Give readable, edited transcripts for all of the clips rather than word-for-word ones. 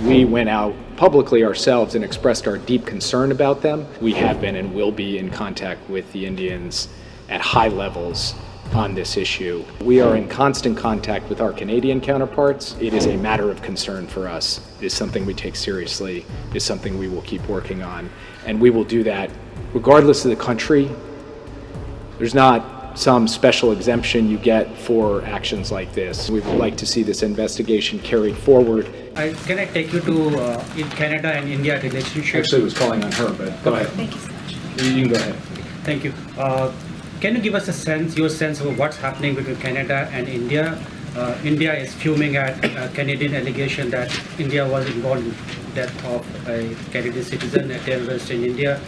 We went out publicly ourselves and expressed our deep concern about them. We have been and will be in contact with the Indians at high levels on this issue. We are in constant contact with our Canadian counterparts. It is a matter of concern for us. It is something we take seriously. It is something we will keep working on. And we will do that regardless of the country. There's not some special exemption you get for actions like this. We would like to see this investigation carried forward. Can I take you to in Canada and India relationship? Actually, I was calling on her, but go ahead. Thank you so much. You can go ahead. Thank you. Can you give us your sense of what's happening between Canada and India? India is fuming at Canadian allegation that India was involved in the death of a Canadian citizen, a terrorist in India.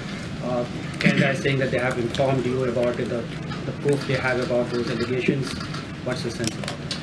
Canada is saying that they have informed you about it, the proof they have about those allegations. What's your sense about it?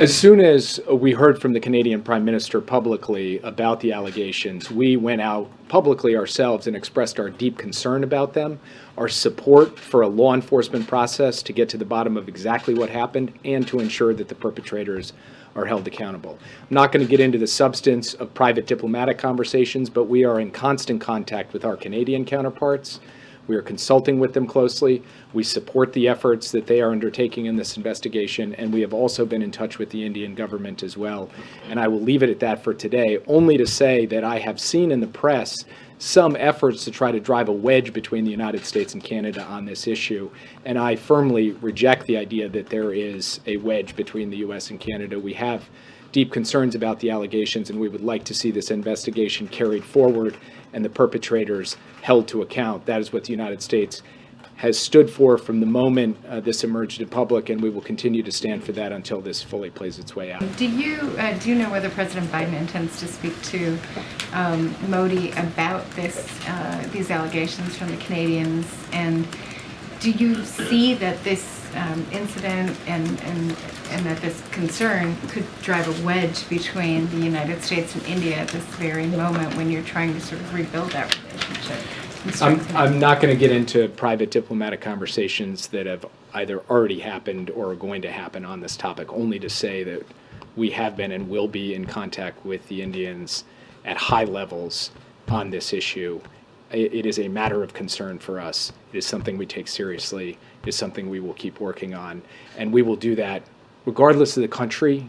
As soon as we heard from the Canadian Prime Minister publicly about the allegations, we went out publicly ourselves and expressed our deep concern about them, our support for a law enforcement process to get to the bottom of exactly what happened and to ensure that the perpetrators are held accountable. I'm not going to get into the substance of private diplomatic conversations, but we are in constant contact with our Canadian counterparts. We are consulting with them closely. We support the efforts that they are undertaking in this investigation, and we have also been in touch with the Indian government as well. And I will leave it at that for today, only to say that I have seen in the press some efforts to try to drive a wedge between the United States and Canada on this issue, and I firmly reject the idea that there is a wedge between the U.S. and Canada. We have deep concerns about the allegations, and we would like to see this investigation carried forward and the perpetrators held to account. That is what the United States has stood for from the moment this emerged in public, and we will continue to stand for that until this fully plays its way out. Do you know whether President Biden intends to speak to Modi about these allegations from the Canadians? And do you see that this incident and that this concern could drive a wedge between the United States and India at this very moment when you're trying to sort of rebuild that relationship? I'm not going to get into private diplomatic conversations that have either already happened or are going to happen on this topic, only to say that we have been and will be in contact with the Indians at high levels on this issue. It is a matter of concern for us. It is something we take seriously. It is something we will keep working on. And we will do that regardless of the country.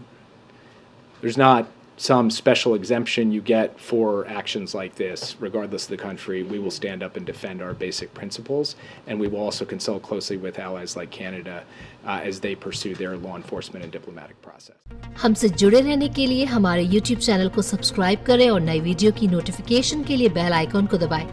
There's not some special exemption you get for actions like this. Regardless of the country, we will stand up and defend our basic principles. And we will also consult closely with allies like Canada as they pursue their law enforcement and diplomatic process. हमसे जुड़े रहने के लिए हमारे YouTube channel को subscribe करें और नई वीडियो की नोटिफिकेशन के लिए बेल आइकॉन को दबाएं।